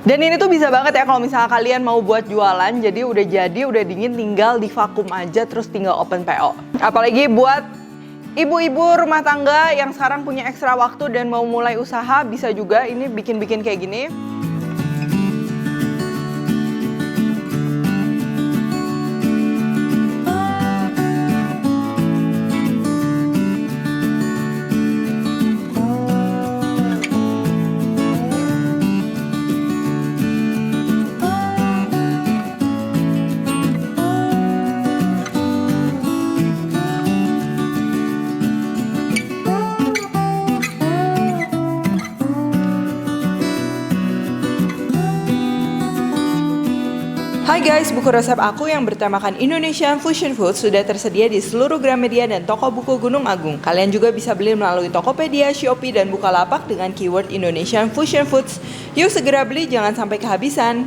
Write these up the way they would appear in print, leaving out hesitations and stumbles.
Dan ini tuh bisa banget ya kalau misalnya kalian mau buat jualan, jadi udah dingin, tinggal di vakum aja terus tinggal open PO. Apalagi buat ibu-ibu rumah tangga yang sekarang punya ekstra waktu dan mau mulai usaha, bisa juga ini bikin-bikin kayak gini. Hai guys, buku resep aku yang bertemakan Indonesian Fusion Food sudah tersedia di seluruh Gramedia dan toko buku Gunung Agung. Kalian juga bisa beli melalui Tokopedia, Shopee, dan Bukalapak dengan keyword Indonesian Fusion Foods. Yuk segera beli, jangan sampai kehabisan.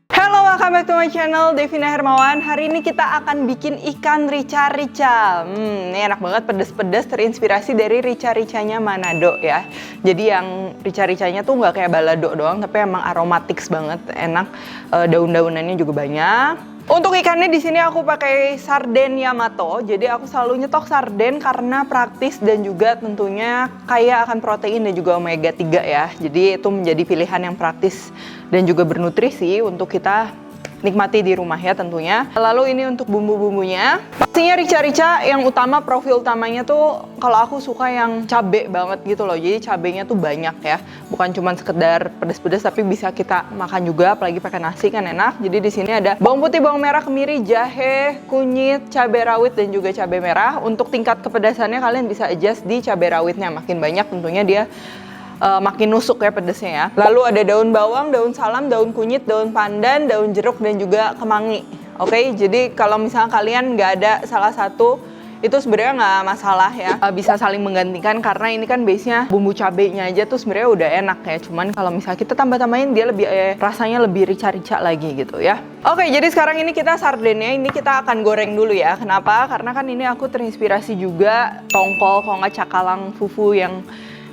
Halo, welcome back to my channel, Devina Hermawan. Hari ini kita akan bikin ikan rica-rica. Ini enak banget, pedes-pedes, terinspirasi dari rica-ricanya Manado ya. Jadi yang rica-ricanya tuh nggak kayak balado doang, tapi emang aromatik banget, enak. Daun-daunannya juga banyak. Untuk ikannya di sini aku pakai sarden Yamato. Jadi aku selalu nyetok sarden karena praktis dan juga tentunya kaya akan protein dan juga omega 3 ya. Jadi itu menjadi pilihan yang praktis dan juga bernutrisi untuk kita nikmati di rumah ya tentunya. Lalu ini untuk bumbu-bumbunya. Pastinya rica-rica yang utama, profil utamanya tuh kalau aku suka yang cabe banget gitu loh. Jadi cabenya tuh banyak ya. Bukan cuma sekedar pedas-pedas tapi bisa kita makan juga, apalagi pakai nasi kan enak. Jadi di sini ada bawang putih, bawang merah, kemiri, jahe, kunyit, cabai rawit dan juga cabai merah. Untuk tingkat kepedasannya kalian bisa adjust di cabai rawitnya. Makin banyak tentunya dia makin nusuk ya pedesnya ya. Lalu ada daun bawang, daun salam, daun kunyit, daun pandan, daun jeruk dan juga kemangi. Oke, jadi kalau misalnya kalian nggak ada salah satu itu sebenarnya nggak masalah ya, bisa saling menggantikan karena ini kan base-nya bumbu cabenya aja tuh sebenarnya udah enak ya. Cuman kalau misalnya kita tambah-tambahin dia lebih rasanya lebih rica-rica lagi gitu ya. Oke, jadi sekarang ini kita sardennya ini kita akan goreng dulu ya. Kenapa? Karena kan ini aku terinspirasi juga tongkol kalau nggak cakalang fufu yang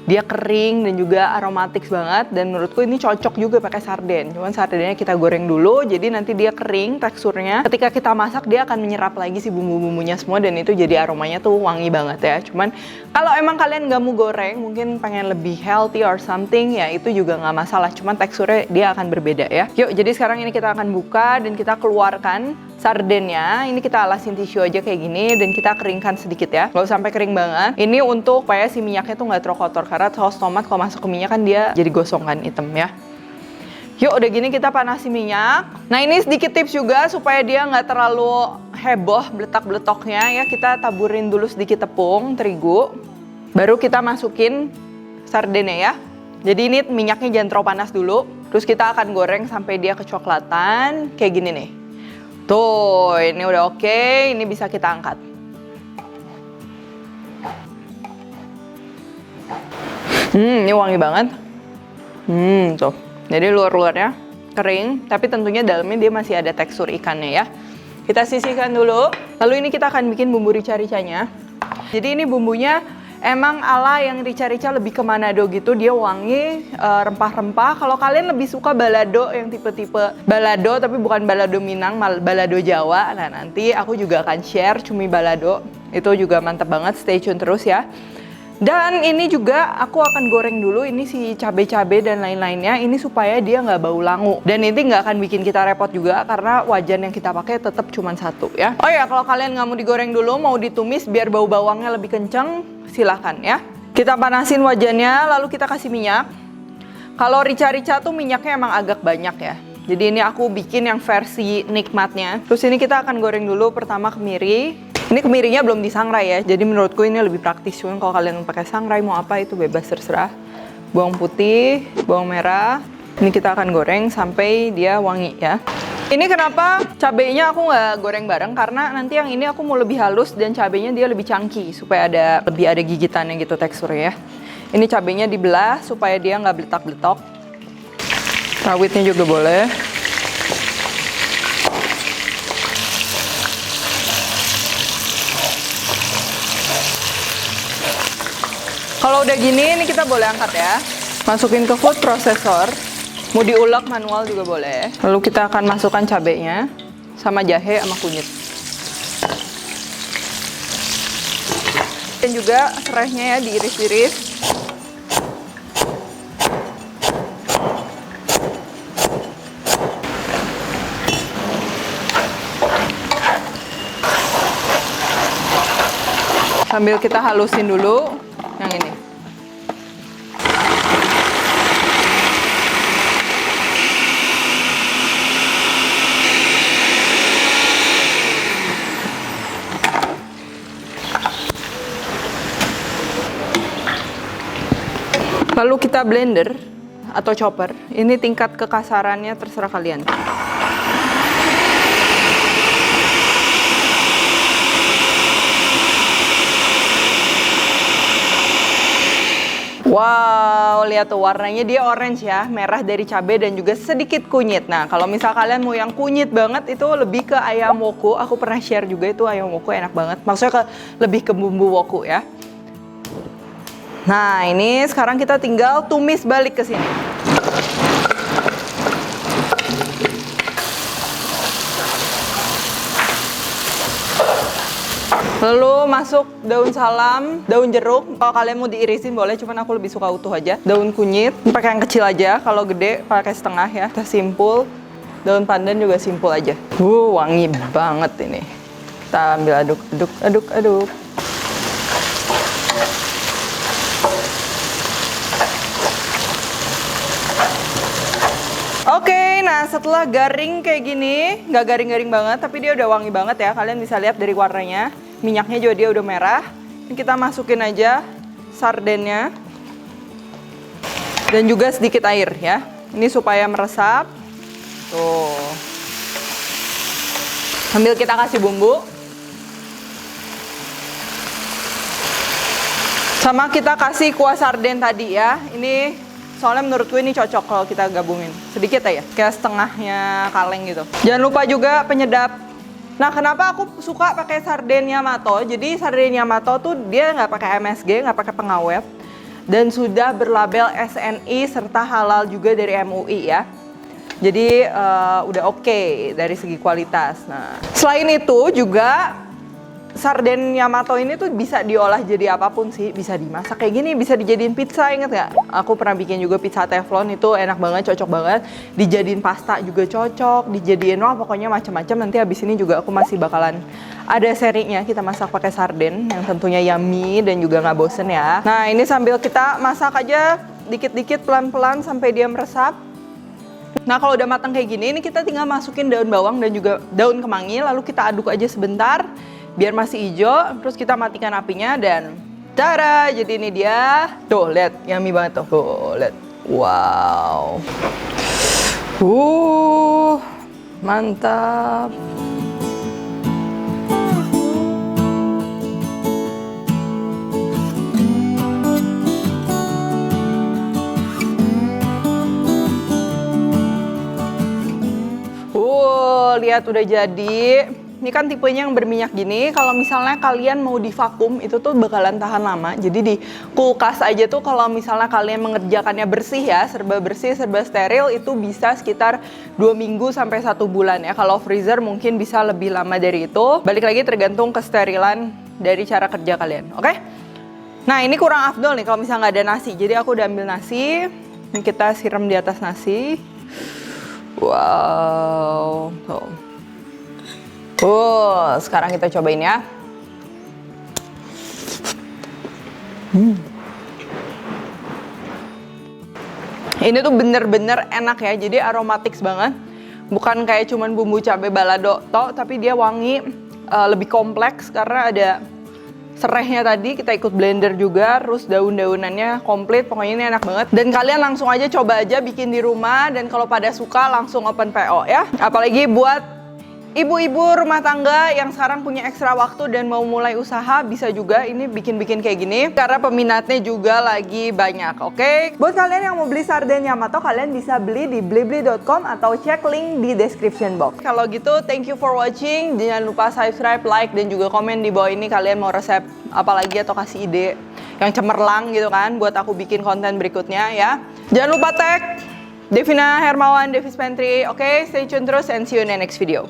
dia kering dan juga aromatik banget, dan menurutku ini cocok juga pakai sarden. Cuman sardennya kita goreng dulu, jadi nanti dia kering teksturnya. Ketika kita masak dia akan menyerap lagi si bumbu-bumbunya semua dan itu jadi aromanya tuh wangi banget ya. Cuman kalau emang kalian nggak mau goreng, mungkin pengen lebih healthy or something ya itu juga nggak masalah. Cuman teksturnya dia akan berbeda ya. Yuk, jadi sekarang ini kita akan buka dan kita keluarkan sardennya. Ini kita alasin tisu aja kayak gini dan kita keringkan sedikit ya, nggak sampai kering banget. Ini untuk supaya si minyaknya tuh nggak terlalu kotor karena saus tomat kalau masuk ke minyak kan dia jadi gosong kan, hitam ya. Yuk, udah gini kita panasi minyak. Nah, ini sedikit tips juga supaya dia nggak terlalu heboh beletak-beletoknya ya. Kita taburin dulu sedikit tepung terigu, baru kita masukin sardennya ya. Jadi ini minyaknya jangan terlalu panas dulu. Terus kita akan goreng sampai dia kecoklatan kayak gini nih. Tuh, ini udah oke, ini bisa kita angkat. Ini wangi banget. Tuh. Jadi luar-luarnya kering, tapi tentunya dalamnya dia masih ada tekstur ikannya ya. Kita sisihkan dulu. Lalu ini kita akan bikin bumbu rica-ricanya. Jadi ini bumbunya emang ala yang rica-rica lebih ke Manado gitu, dia wangi, rempah-rempah. Kalau kalian lebih suka balado yang tipe-tipe balado tapi bukan balado Minang, balado Jawa. Nah, nanti aku juga akan share cumi balado. Itu juga mantap banget, stay tune terus ya. Dan ini juga aku akan goreng dulu ini si cabai-cabai dan lain-lainnya ini supaya dia nggak bau langu. Dan ini nggak akan bikin kita repot juga karena wajan yang kita pakai tetap cuma satu ya. Oh ya, kalau kalian nggak mau digoreng dulu, mau ditumis biar bau bawangnya lebih kenceng, silahkan ya. Kita panasin wajannya, lalu kita kasih minyak. Kalau rica-rica tuh minyaknya emang agak banyak ya. Jadi ini aku bikin yang versi nikmatnya. Terus ini kita akan goreng dulu pertama kemiri. Ini kemirinya belum disangrai ya, jadi menurutku ini lebih praktis. Cuman kalau kalian pakai sangrai mau apa itu bebas terserah. Bawang putih, bawang merah. Ini kita akan goreng sampai dia wangi ya. Ini kenapa cabenya aku nggak goreng bareng, karena nanti yang ini aku mau lebih halus dan cabenya dia lebih chunky supaya lebih ada gigitannya gitu teksturnya ya. Ini cabenya dibelah supaya dia nggak beletak-beletok. Rawitnya juga boleh. Kalau udah gini, ini kita boleh angkat ya. Masukin ke food processor. Mau diulek manual juga boleh. Lalu kita akan masukkan cabenya sama jahe sama kunyit. Dan juga serainya ya diiris-iris. Sambil kita halusin dulu yang ini. Lalu kita blender atau chopper. Ini tingkat kekasarannya terserah kalian. Wow, lihat tuh warnanya dia orange ya, merah dari cabai dan juga sedikit kunyit. Nah, kalau misal kalian mau yang kunyit banget itu lebih ke ayam woku. Aku pernah share juga itu ayam woku enak banget. Maksudnya lebih ke bumbu woku ya. Nah, ini sekarang kita tinggal tumis balik ke sini. Lalu masuk daun salam, daun jeruk. Kalau kalian mau diirisin boleh, cuman aku lebih suka utuh aja. Daun kunyit, pakai yang kecil aja. Kalau gede pakai setengah ya. Kita simpul. Daun pandan juga simpul aja. Wangi banget ini. Kita ambil aduk, aduk, aduk, aduk. Oke, nah setelah garing kayak gini, nggak garing-garing banget, tapi dia udah wangi banget ya. Kalian bisa lihat dari warnanya. Minyaknya juga dia udah merah. Ini kita masukin aja sardennya. Dan juga sedikit air ya. Ini supaya meresap. Tuh. Sambil kita kasih bumbu. Sama kita kasih kuah sarden tadi ya. Ini soalnya menurutku ini cocok kalau kita gabungin. Sedikit aja, kayak setengahnya kaleng gitu. Jangan lupa juga penyedap. Nah, kenapa aku suka pakai sarden Yamato? Jadi sarden Yamato tuh dia nggak pakai MSG, nggak pakai pengawet, dan sudah berlabel SNI serta halal juga dari MUI ya. Jadi udah oke dari segi kualitas. Nah, selain itu juga sarden Yamato ini tuh bisa diolah jadi apapun sih. Bisa dimasak kayak gini, bisa dijadiin pizza, inget nggak? Aku pernah bikin juga pizza teflon, itu enak banget, cocok banget. Dijadiin pasta juga cocok, dijadiin pokoknya macam-macam. Nanti habis ini juga aku masih bakalan ada serinya kita masak pakai sarden yang tentunya yummy dan juga nggak bosen ya. Nah, ini sambil kita masak aja dikit-dikit pelan-pelan sampai dia meresap. Nah, kalau udah matang kayak gini, ini kita tinggal masukin daun bawang dan juga daun kemangi, lalu kita aduk aja sebentar biar masih hijau, terus kita matikan apinya dan tada, jadi ini dia. Tuh, lihat, yummy banget tuh. Tuh, lihat. Wow. Mantap. Lihat udah jadi. Ini kan tipenya yang berminyak gini. Kalau misalnya kalian mau divakum itu tuh bakalan tahan lama. Jadi di kulkas aja tuh kalau misalnya kalian mengerjakannya bersih ya, serba bersih, serba steril, itu bisa sekitar 2 minggu sampai 1 bulan ya. Kalau freezer mungkin bisa lebih lama dari itu. Balik lagi tergantung kesterilan dari cara kerja kalian. Oke? Nah, ini kurang afdol nih kalau misalnya nggak ada nasi. Jadi aku udah ambil nasi. Ini kita siram di atas nasi. Wow. Sekarang kita cobain ya. Ini tuh bener-bener enak ya. Jadi aromatik banget. Bukan kayak cuman bumbu cabai balado tok, tapi dia wangi, lebih kompleks karena ada serehnya tadi, kita ikut blender juga, terus daun-daunannya komplit, pokoknya ini enak banget. Dan kalian langsung aja coba aja bikin di rumah, dan kalau pada suka langsung open PO ya. Apalagi buat ibu-ibu rumah tangga yang sekarang punya ekstra waktu dan mau mulai usaha, bisa juga ini bikin-bikin kayak gini karena peminatnya juga lagi banyak, oke? Buat kalian yang mau beli sarden Yamato, kalian bisa beli di blibli.com atau cek link di description box. Kalau gitu, thank you for watching. Jangan lupa subscribe, like, dan juga komen di bawah ini kalian mau resep apa lagi atau kasih ide yang cemerlang gitu kan buat aku bikin konten berikutnya ya. Jangan lupa tag Devina Hermawan, Devis Pentri. Oke, stay tune terus and see you in the next video.